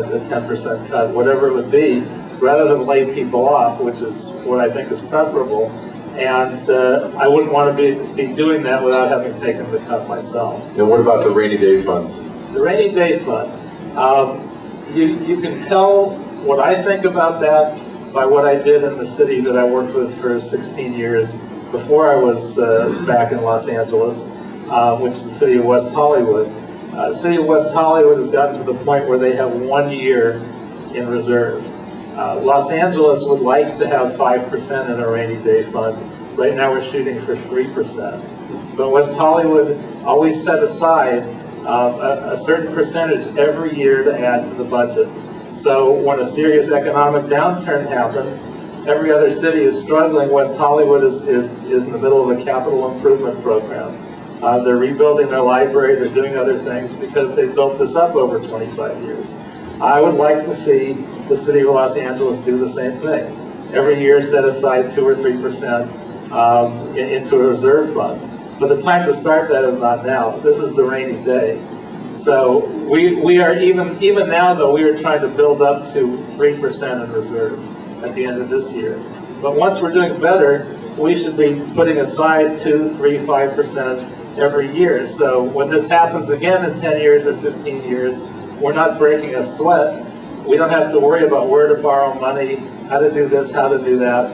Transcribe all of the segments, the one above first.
a 10% cut, whatever it would be, rather than lay people off, which is what I think is preferable. And I wouldn't want to be doing that without having taken the cut myself. And what about the rainy day funds? The rainy day fund. You can tell what I think about that by what I did in the city that I worked with for 16 years before I was back in Los Angeles, which is the city of West Hollywood. The city of West Hollywood has gotten to the point where they have 1 year in reserve. Los Angeles would like to have 5% in a rainy day fund. Right now we're shooting for 3%. But West Hollywood always set aside a certain percentage every year to add to the budget. So when a serious economic downturn happened, every other city is struggling. West Hollywood is in the middle of a capital improvement program. They're rebuilding their library, they're doing other things because they built this up over 25 years. I would like to see the city of Los Angeles do the same thing. Every year set aside 2 or 3% into a reserve fund. But the time to start that is not now. This is the rainy day. So we are, even now though, we are trying to build up to 3% in reserve at the end of this year. But once we're doing better, we should be putting aside 2, 3, 5% every year. So when this happens again in 10 years or 15 years, we're not breaking a sweat. We don't have to worry about where to borrow money, how to do this, how to do that,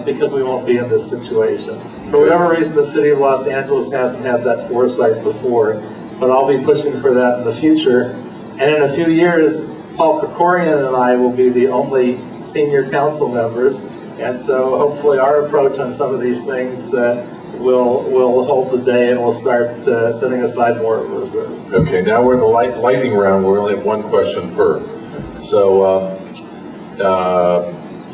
because we won't be in this situation. For whatever reason, the city of Los Angeles hasn't had that foresight before, but I'll be pushing for that in the future. And in a few years, Paul Krikorian and I will be the only senior council members, and so hopefully our approach on some of these things will hold the day, and we'll start setting aside more of a reserve. Okay, now we're in the lightning round where we only have one question per. So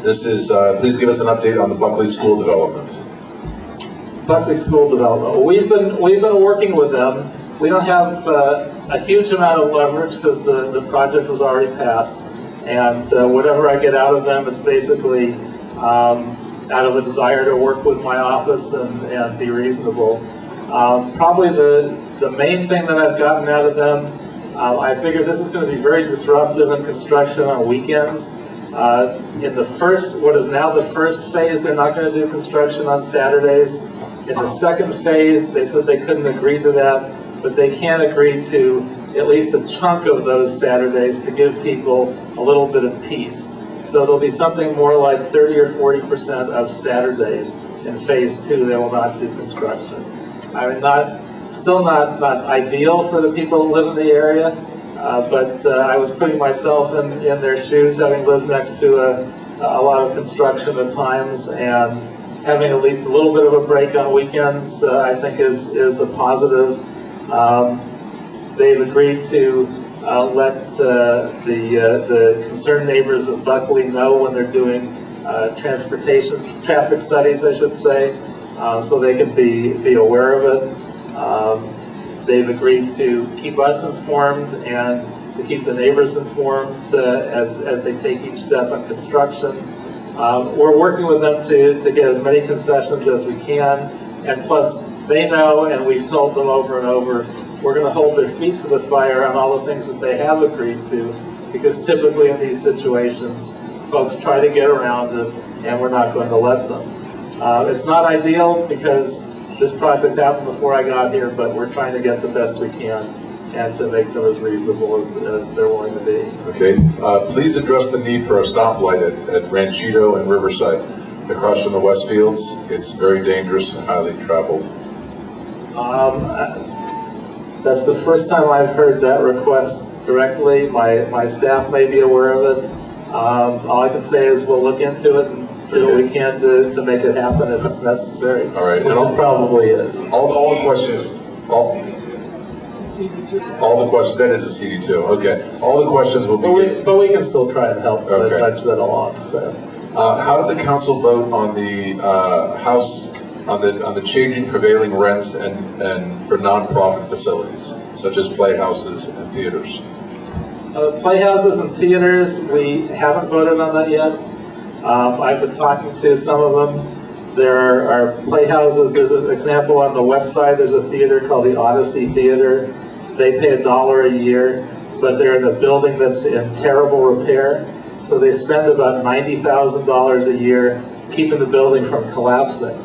this is, please give us an update on the Buckley School development. Buckley School development. We've been working with them. We don't have a huge amount of leverage because the project was already passed, and whatever I get out of them, it's basically out of a desire to work with my office and be reasonable. Probably the main thing that I've gotten out of them, I figure this is going to be very disruptive in construction on weekends. In the first, what is now the first phase, they're not going to do construction on Saturdays. In the second phase, they said they couldn't agree to that, but they can agree to at least a chunk of those Saturdays to give people a little bit of peace. So there'll be something more like 30 or 40% of Saturdays in phase 2 they will not do construction. I mean, still not ideal for the people who live in the area, but I was putting myself in their shoes, having lived next to a lot of construction at times, and having at least a little bit of a break on weekends, I think is a positive. They've agreed to let the concerned neighbors of Buckley know when they're doing traffic studies, I should say, so they can be aware of it. They've agreed to keep us informed and to keep the neighbors informed as they take each step on construction. We're working with them to get as many concessions as we can, and plus they know, and we've told them over and over, we're going to hold their feet to the fire on all the things that they have agreed to, because typically in these situations, folks try to get around it, and we're not going to let them. It's not ideal because this project happened before I got here, but we're trying to get the best we can and to make them as reasonable as they're willing to be. Okay. Please address the need for a stoplight at Ranchito and Riverside, across from the Westfields. It's very dangerous and highly traveled. That's the first time I've heard that request directly. My staff may be aware of it. All I can say is we'll look into it and do what we can to make it happen if it's necessary. All right. Which it probably is. All the questions. All the questions. That is a CD2. Okay. All the questions will be. But we can still try and help nudge that along. So. How did the council vote on the House? On the changing prevailing rents and for nonprofit facilities such as playhouses and theaters? Playhouses and theaters, we haven't voted on that yet. I've been talking to some of them. There are playhouses. There's an example on the west side. There's a theater called the Odyssey Theater. They pay $1 a year. but they're in a building that's in terrible repair. So they spend about $90,000 a year keeping the building from collapsing.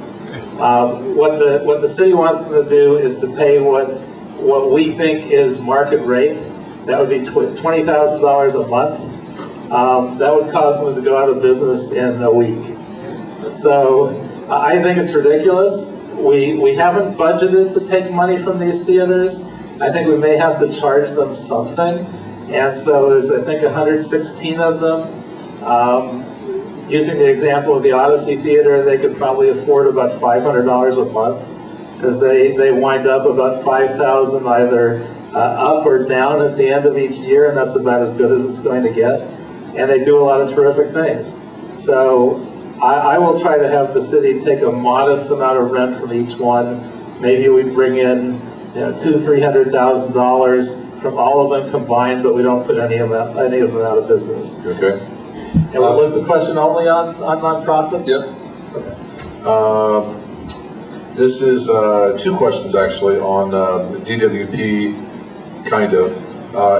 What the city wants them to do is to pay what we think is market rate. That would be $20,000 a month. That would cause them to go out of business in a week. So I think it's ridiculous. We haven't budgeted to take money from these theaters. I think we may have to charge them something. And so there's, I think, 116 of them. Using the example of the Odyssey Theater, they could probably afford about $500 a month, because they wind up about $5,000 either up or down at the end of each year, and that's about as good as it's going to get. And they do a lot of terrific things. So I will try to have the city take a modest amount of rent from each one. Maybe we bring in $200,000–300,000 from all of them combined, but we don't put any of them out of business. Okay. And what was the question, only on nonprofits? Yep. Okay. This is two questions actually on DWP, kind of.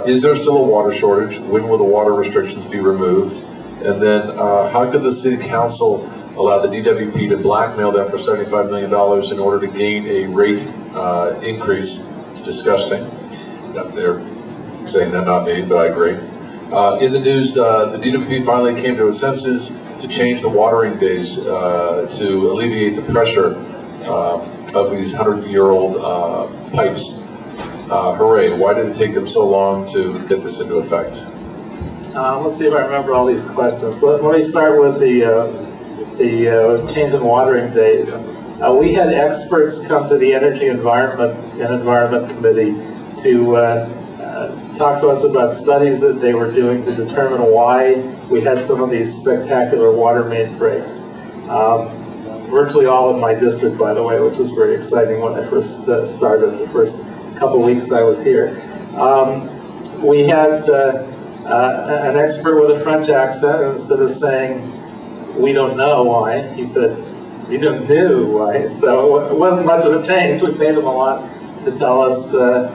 Is there still a water shortage? When will the water restrictions be removed? And then how could the city council allow the DWP to blackmail them for $75 million in order to gain a rate increase? It's disgusting. That's their saying that, not me, but I agree. In the news, the DWP finally came to its senses to change the watering days to alleviate the pressure of these 100-year-old pipes. Hooray, why did it take them so long to get this into effect? Let's see if I remember all these questions. Let me start with the change in watering days. We had experts come to the Energy Environment Committee to talk to us about studies that they were doing to determine why we had some of these spectacular water main breaks. Virtually all in my district, by the way, which was very exciting when I first started, the first couple weeks I was here. We had an expert with a French accent, and instead of saying, "We don't know why," he said, "We don't know why." So it wasn't much of a change. We paid him a lot to tell us that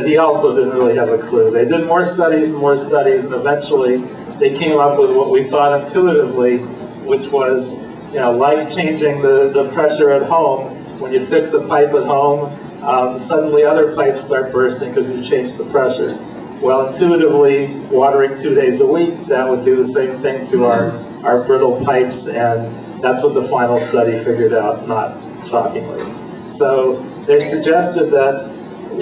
he also didn't really have a clue. They did more studies and more studies, and eventually they came up with what we thought intuitively, which was, like changing the pressure at home. When you fix a pipe at home, suddenly other pipes start bursting because you changed the pressure. Well, intuitively, watering 2 days a week, that would do the same thing to our brittle pipes, and that's what the final study figured out, not shockingly. So they suggested that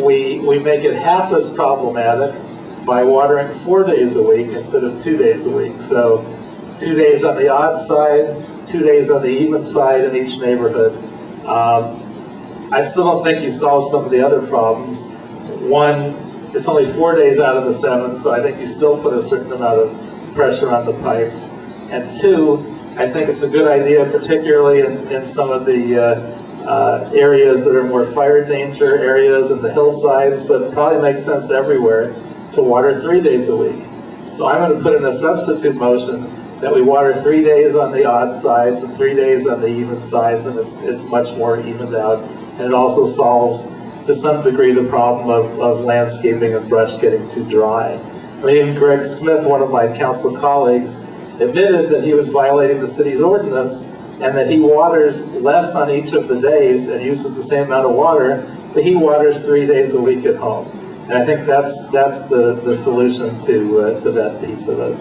we make it half as problematic by watering 4 days a week instead of 2 days a week. So 2 days on the odd side, 2 days on the even side in each neighborhood. I still don't think you solve some of the other problems. One, it's only 4 days out of the 7, so I think you still put a certain amount of pressure on the pipes. And two, I think it's a good idea, particularly in some of the areas that are more fire danger areas and the hillsides, but it probably makes sense everywhere, to water 3 days a week. So I'm going to put in a substitute motion that we water 3 days on the odd sides and 3 days on the even sides, and it's much more evened out. And it also solves, to some degree, the problem of landscaping and brush getting too dry. I mean, even Greg Smith, one of my council colleagues, admitted that he was violating the city's ordinance and that he waters less on each of the days and uses the same amount of water, but he waters 3 days a week at home. And I think that's the solution to that piece of it.